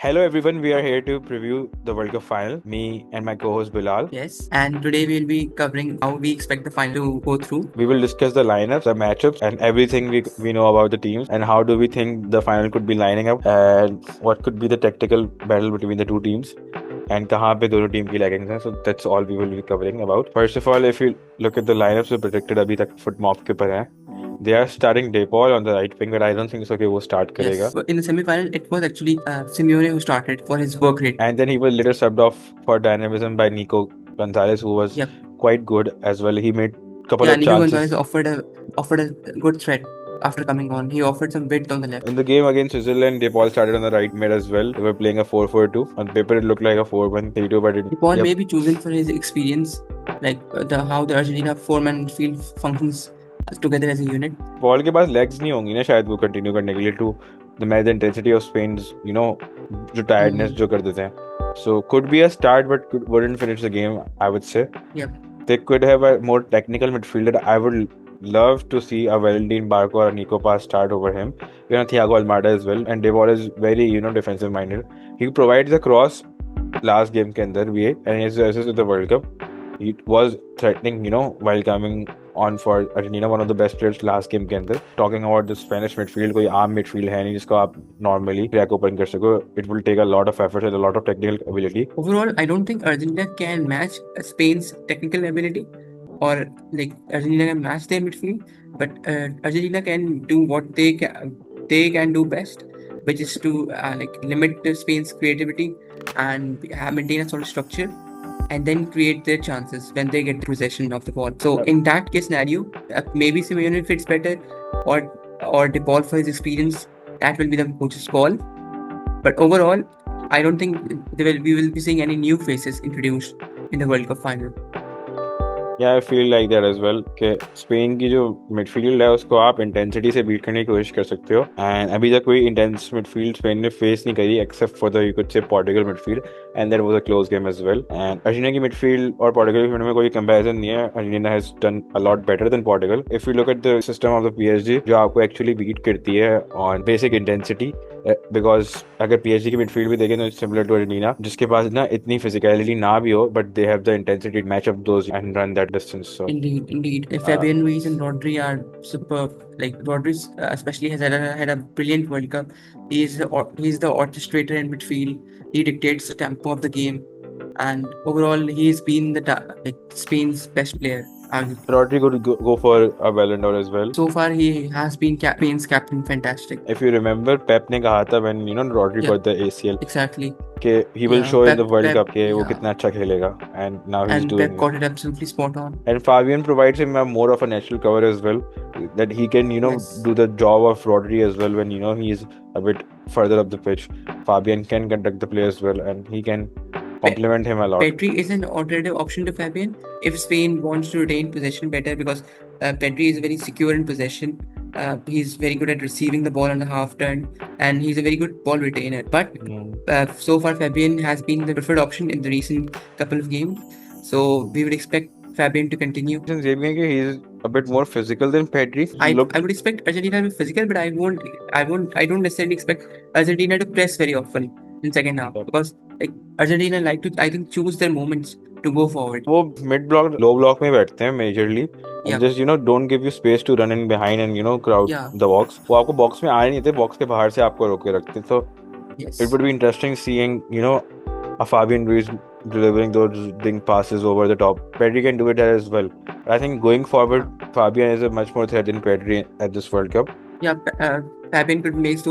Hello everyone, we are here to preview the World Cup final. Me and my co-host Bilal. Yes, and today we'll be covering how we expect the final to go through. We will discuss the lineups, the matchups, and everything we know about the teams, and how do we think the final could be lining up, and what could be the tactical battle between the two teams, and कहाँ पे दोनों team की laggings हैं. So that's all we will be covering about. First of all, if you look at the lineups जो predicted अभी तक foot mob के ऊपर हैं, they are starting Depol on the right wing, but I don't think so कि वो start करेगा. Yes, in the semi-final, it was actually Simeone who started for his work rate. And then he was later subbed off for dynamism by Nico Gonzalez, who was Yep. quite good as well. He made a couple Yeah, of Nico chances. Gonzalez offered a good threat after coming on. He offered some width on the left. In the game against Switzerland, De Paul started on the right mid as well. They were playing a 4-4-2. On paper, it looked like a 4-1-3-2, but it. Paul may be chosen for his experience, like how the Argentina four-man midfield functions together as a unit. Paul के पास legs नहीं होंगी ना शायद वो continue करने के लिए to the match intensity of Spain's जो tiredness जो कर देते हैं. So could be a start, but wouldn't finish the game. I would say. Yep. They could have a more technical midfielder. I would love to see a Valentin Barco or a Nico Paz start over him. Thiago Almada as well. And Debol is very, defensive minded. He provides the cross last game के अंदर भी and his assist with the World Cup. He was threatening, while coming on for Argentina, one of the best players last game के अंदर. Talking about the Spanish midfield, कोई आम midfield है नहीं जिसको आप normally crack open कर सको. It will take a lot of effort and a lot of technical ability. Overall, I don't think Argentina can match Spain's technical ability, or like Argentina can match their midfield, but Argentina can do what they can do best, which is to limit the Spain's creativity and maintain a sort of structure, and then create their chances when they get possession of the ball. So in that case scenario, maybe Simeone fits better, or De Paul for his experience. That will be the coach's call. But overall, I don't think we will be seeing any new faces introduced in the World Cup final. Yeah, I feel like that as well कि Spain की जो midfield है उसको आप intensity से beat करने की कोशिश कर सकते हो एंड अभी तक कोई इंटेंस मिडफील्ड स्पेन ने फेस नहीं करी except for the you could say Portugal midfield and that was a close game as well and Argentina की मिडफील्ड और पोर्टुगल की मिडफील्ड में कोई कंपैरिजन नहीं है Argentina has done a lot better than Portugal if you look at the system of the PSG जो आपको actually beat करती है ऑन बेसिक इंटेंसिटी बिकॉज अगर पीएसजी की मिडफील्ड भी देखें तो सिमिलर टू अर्जेंटीना जिसके पास ना इतनी फिजिकलिटी ना भी हो but they have the intensity match up those and run that distance so Indeed. If Fabian Ruiz and Rodri are superb. Like Rodri, especially has had a brilliant World Cup. He's the orchestrator in midfield. He dictates the tempo of the game, and overall, he's been Spain's best player. Rodri could go for a Ballon d'Or as well. So far, he has been Spain's captain. Fantastic. If you remember, Pep ने कहा था when Rodri Yeah, got the ACL exactly. कि he will Yeah, show in the World Cup कि वो yeah. कितना अच्छा खेलेगा and now he's And doing Pep it. got it absolutely spot on. And Fabian provides him a more of a natural cover as well that he can Yes. do the job of Rodri as well when he's a bit further up the pitch. Fabian can conduct the play as well and he can complement him a lot. Pedri is an alternative option to Fabian if Spain wants to retain possession better because Pedri is very secure in possession. He's very good at receiving the ball on the half turn and he's a very good ball retainer. But so far, Fabian has been the preferred option in the recent couple of games. So we would expect Fabian to continue. Since he's a bit more physical than Pedri. I would expect Argentina to be physical, but I don't necessarily expect Argentina to press very often in second half because like Argentina like to I think choose their moments to go forward. वो mid block low block में बैठते हैं majorly and Yeah. just don't give you space to run in behind and crowd Yeah. the box. वो आपको box में आने नहीं देते box के बाहर से आपको रोके रखते. So Yes. it would be interesting seeing a Fabian Ruiz delivering those dink passes over the top. Pedri can do it as well. I think going forward, Fabian is a much more threat than Pedri at this World Cup. Yeah, Fabian could make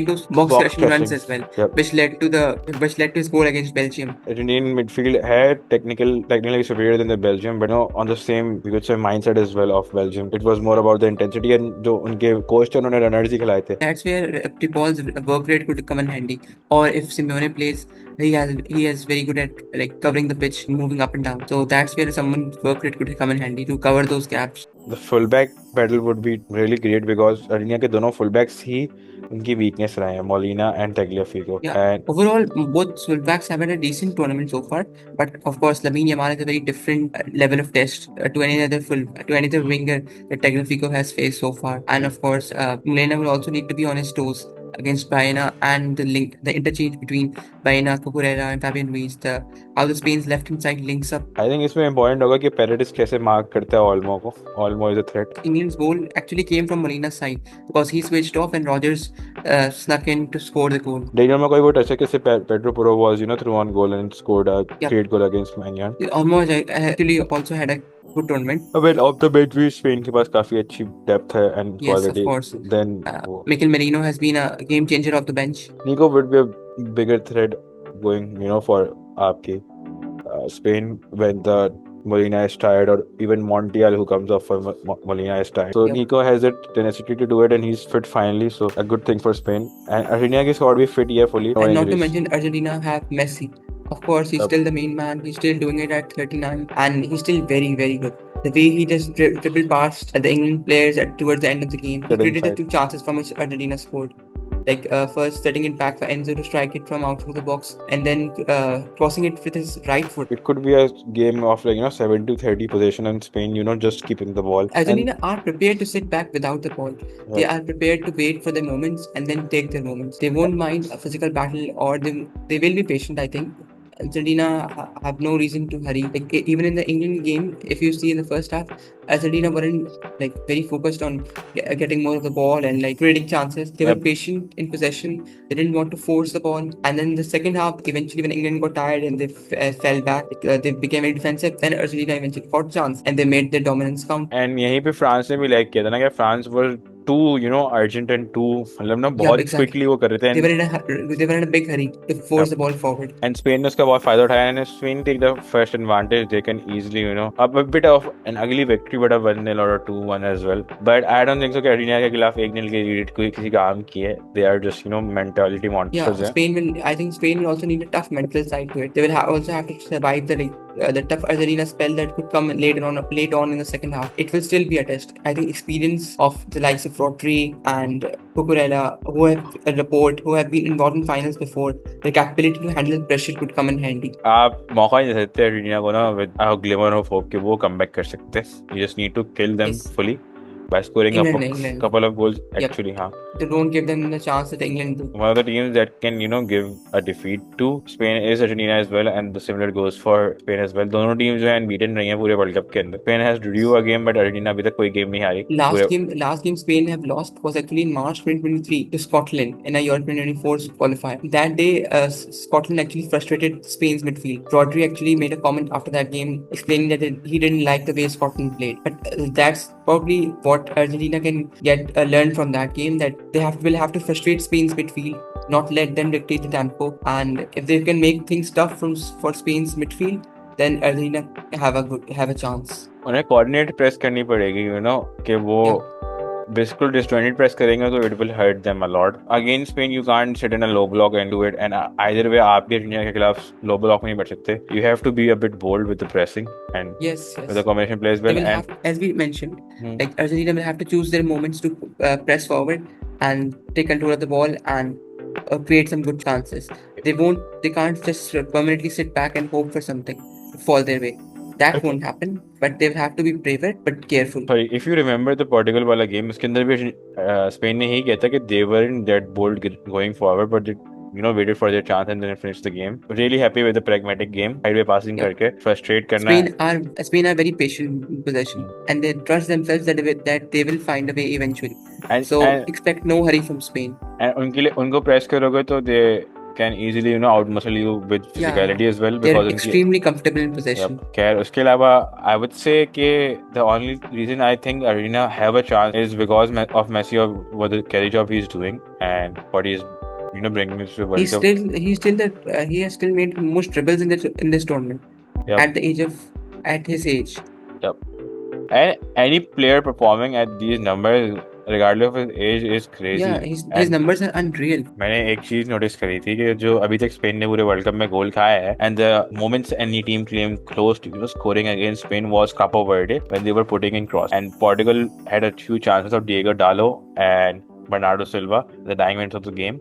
those box crushing runs as well, Yep. which led to his goal against Belgium. Argentine midfield had technically superior than the Belgium, but on the same we could say mindset as well of Belgium. It was more about the intensity and जो उनके coach थे उन्होंने runners ही खिलाए थे. That's where DePaul's work rate could come in handy. Or if Simeone plays, he has very good at like covering the pitch, moving up and down. So that's where someone's work rate could come in handy to cover those gaps. The fullback battle would be really great because Argentina के दोनों fullbacks ही उनकी weakness रहे हैं Molina and Tagliafico. Yeah. And overall, both fullbacks have had a decent tournament so far, but of course, Lamine Yamal is a very different level of test to any other winger that Tagliafico has faced so far. And of course, Molina will also need to be on his toes against Baena, and the interchange between Baena, Cucurella, and Fabian Ruiz, how the Spain's left-hand side links up. I think इसमें important होगा कि Paredes कैसे mark करता है Olmo को. Olmo is a threat. England's goal actually came from Molina's side because he switched off and Rogers snuck in to score the goal. Daniel McCoy would touch it. Pedro Porro was, through on goal and scored a great goal against Man United. Almost actually also had a good tournament. Well, off the bench भी Spain के पास काफी अच्छी depth है and quality. Yes, of course. Then Mikel Merino has been a game changer off the bench. Nico would be a bigger threat going, for आपकी Spain when the Molina is tired, or even Montiel who comes off for Molina is tired. So Nico has that tenacity to do it, and he's fit finally. So a good thing for Spain. And Argentina is squad be fit here fully. And not to mention Argentina have Messi. Of course, he's still the main man. He's still doing it at 39, and he's still very, very good. The way he just dribbled past the England players towards the end of the game, he created the 2 chances from which Argentina scored. Like first setting it back for Enzo to strike it from outside the box, and then crossing it with his right foot. It could be a game of 7-30 possession, and Spain, just keeping the ball. Argentina are prepared to sit back without the ball. They are prepared to wait for their moments and then take their moments. They won't mind a physical battle, or they will be patient, I think. Argentina have no reason to hurry. Like even in the England game, if you see in the first half, Argentina weren't very focused on getting more of the ball and creating chances. They were patient in possession. They didn't want to force the ball. And then the second half, eventually when England got tired and they fell back, they became very defensive. Then Argentina eventually got a chance and they made their dominance count. And यहीं पे France ने भी like किया था ना कि France were too, urgent and too, मतलब ना बहुत quickly वो कर रहे थे. They were in a big hurry to force the ball forward. And Spain ने उसका बहुत फायदा उठाया, and Spain take the first advantage. They can easily, up a bit of an ugly victory, but a 1-0 or a 2-1 as well. But I don't think so कि Argentina के खिलाफ 1-0 के lead कोई किसी काम की है. They are just, mentality monsters. Yeah, I think Spain will also need a tough mental side to it. They will also have to survive the tough Argentina spell that could come late on in the second half. It will still be a test. I think experience of the likes of Rodri and Cucurella, who have been involved in finals before, the capability to handle pressure could come in handy. आप मौका नहीं दे सकते Argentina को ना with a glimmer of hope कि वो comeback कर सकते हैं. You just need to kill them fully by scoring a couple of goals. Actually, They don't give them the chance that England do. One of the teams that can, give a defeat to Spain is Argentina as well, and the similar goes for Spain as well. दोनों teams जो हैं unbeaten रही हैं पूरे World Cup के अंदर. Spain has drew a game, but Argentina अभी तक कोई game नहीं हारी. Last game Spain have lost was actually in March 2023 to Scotland in a Euro 2024 qualifier. That day, Scotland actually frustrated Spain's midfield. Rodri actually made a comment after that game explaining that he didn't like the way Scotland played. But that's probably what Argentina can learn from that game, that they will have to frustrate Spain's midfield, not let them dictate the tempo. And if they can make things tough for Spain's midfield, then Argentina have a chance. उन्हें coordinate press करनी पड़ेगी, कि वो basically disjointed press करेंगे तो it will hurt them a lot. Against Spain, you can't sit in a low block and do it. And either way, आप भी Argentina के खिलाफ low block में नहीं बैठ सकते. You have to be a bit bold with the pressing and with the combination play as well. As we mentioned, Argentina will have to choose their moments to press forward and take control of the ball and create some good chances. They can't just permanently sit back and hope for something to fall their way. That won't happen, but they have to be braver but careful. Sorry, if you remember the Portugal वाला game, उसके अंदर भी Spain ने यही किया था कि they weren't that bold going forward, but they waited for their chance and then finished the game. Really happy with the pragmatic game. Sideway passing करके frustrate करना. Spain are very patient in possession, and they trust themselves that they will find a way eventually. And expect no hurry from Spain. And उनको press करोगे तो they can easily outmuscle you with physicality as well, because they're extremely comfortable in possession. उसके अलावा I would say कि the only reason I think Argentina have a chance is because of Messi, of what the carry job he's doing and what he's bringing into the World Cup. He has still made most dribbles in this tournament at his age. Yep. And any player performing at these numbers, regardless of his age, is crazy. Yeah, his numbers are unreal. मैंने एक चीज notice करी थी कि जो अभी तक Spain ने पूरे वर्ल्ड कप में गोल खाया है, and the moments any team came close to scoring against Spain was Capo Verde when they were putting in cross, and Portugal had a few chances of Diego Dallo and Bernardo Silva, the dying minutes of the game.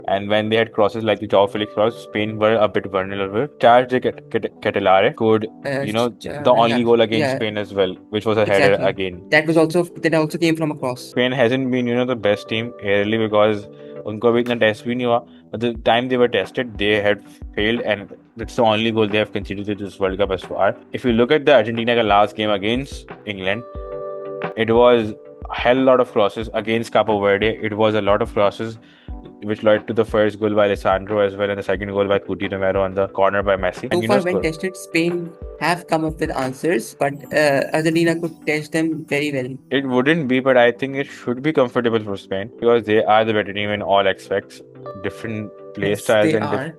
And when they had crosses like the Joao Felix cross, Spain were a bit vulnerable. Charles de Ketelare scored, the only goal against Spain as well, which was a header again. That also came from a cross. Spain hasn't been, the best team, really, because उनको अभी इतना test भी नहीं हुआ, but the time they were tested they had failed, and that's the only goal they have conceded to this World Cup as far. If you look at the Argentina ka last game against England, it was a hell lot of crosses. Against Capo Verde, it was a lot of crosses, which led to the first goal by Alessandro as well, and the second goal by Cuti Romero on the corner by Messi. So And far, when tested, Spain have come up with answers, but Argentina could test them very well. it wouldn't be, but I think it should be comfortable for Spain because they are the better team in all aspects, different play Yes, styles they and are.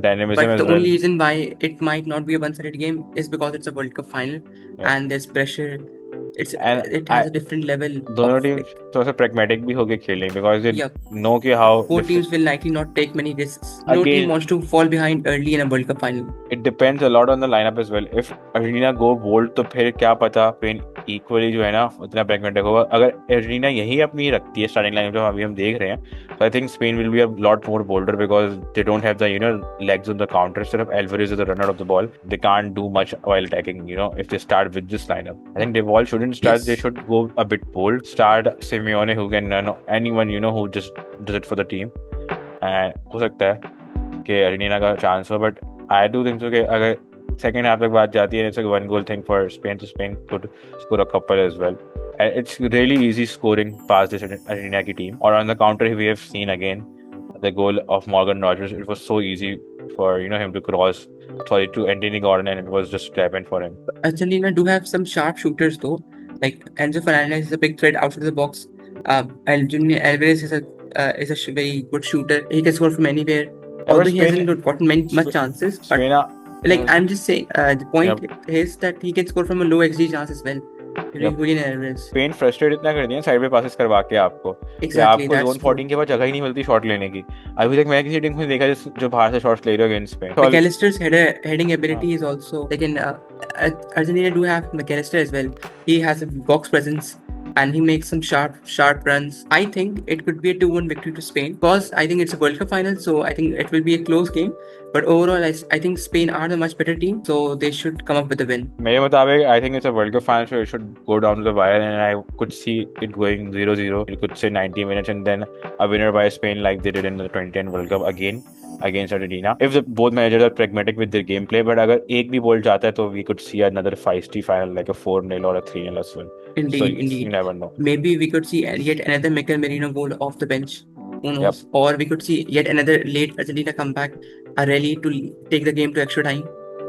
dynamism But as the well. only reason why it might not be a one-sided game is because it's a World Cup final Yeah. and there's pressure. And It has a different level दोनों of team थोड़ा सा pragmatic भी होके खेलें because they Yup. know कि how both teams will likely not take many risks. No Again- team wants to fall behind early in a World Cup final. it depends a lot on the lineup as well. If Argentina go bold तो फिर क्या पता Spain equally जो है ना उतना pragmatic होगा. अगर Argentina यही अपनी रखती है starting line जो अभी हम देख रहे हैं, so I think Spain will be a lot more bolder because they don't have the legs on the counter. Instead of Alvarez as the runner of the ball, they can't do much while attacking. If they start with this lineup, I think they all shouldn't start. Yes. They should go a bit bold. Start Simeone, who can anyone who just does it for the team. And हो सकता है कि Argentina का chance हो, but I do think so कि अगर second half तक बात जाती है, it's a one goal thing for Spain, तो Spain could score a couple as well. And it's really easy scoring past this Argentina की team. Or on the counter, we have seen again the goal of Morgan Rogers. It was so easy for him to cross to Anthony Gordon, and it was just happened for him. Argentina do have some sharp shooters though. Like Enzo Fernandez is a big threat outside the box. And Junior Alvarez is a very good shooter. He can score from anywhere. Although he Spain- hasn't gotten much chances, but Spain, like I'm just saying, the point is that he can score from a low XG chance as well. Yep. Julian Alvarez. Spain frustrate इतना कर दिया side पे passes करवा के आपको कि Exactly, आपको that's zone 14 के बाद जगह ही नहीं मिलती शॉट लेने की. अभी तक मैं किसी टीम को नहीं देखा जो बाहर से शॉट्स ले रहे हो against Spain. McAllister's heading ability is also like in Argentina do have McAllister as well. He has a box presence and he makes some sharp runs. I think it could be a 2-1 victory to Spain because I think it's a World Cup final, so I think it will be a close game. But overall, I think Spain are the much better team, so they should come up with a win. मेरे मुताबिक I think it's a World Cup final, so it should go down to the wire, and I could see it going 0-0. You could say 90 minutes and then a winner by Spain like they did in the 2010 World Cup again against Argentina. If both managers are pragmatic with their gameplay, but अगर एक भी ball जाता है तो we could see another feisty final like a 4-0 or a 3-0 as well. Indeed. You never know. Maybe we could see yet another Mikel Merino goal off the bench. Who knows? Yep. Or we could see yet another late Argentina comeback, a rally to take the game to extra time.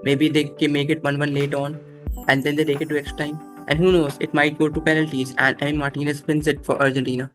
Maybe they can make it 1-1 late on, and then they take it to extra time. And who knows, it might go to penalties, and Martinez wins it for Argentina.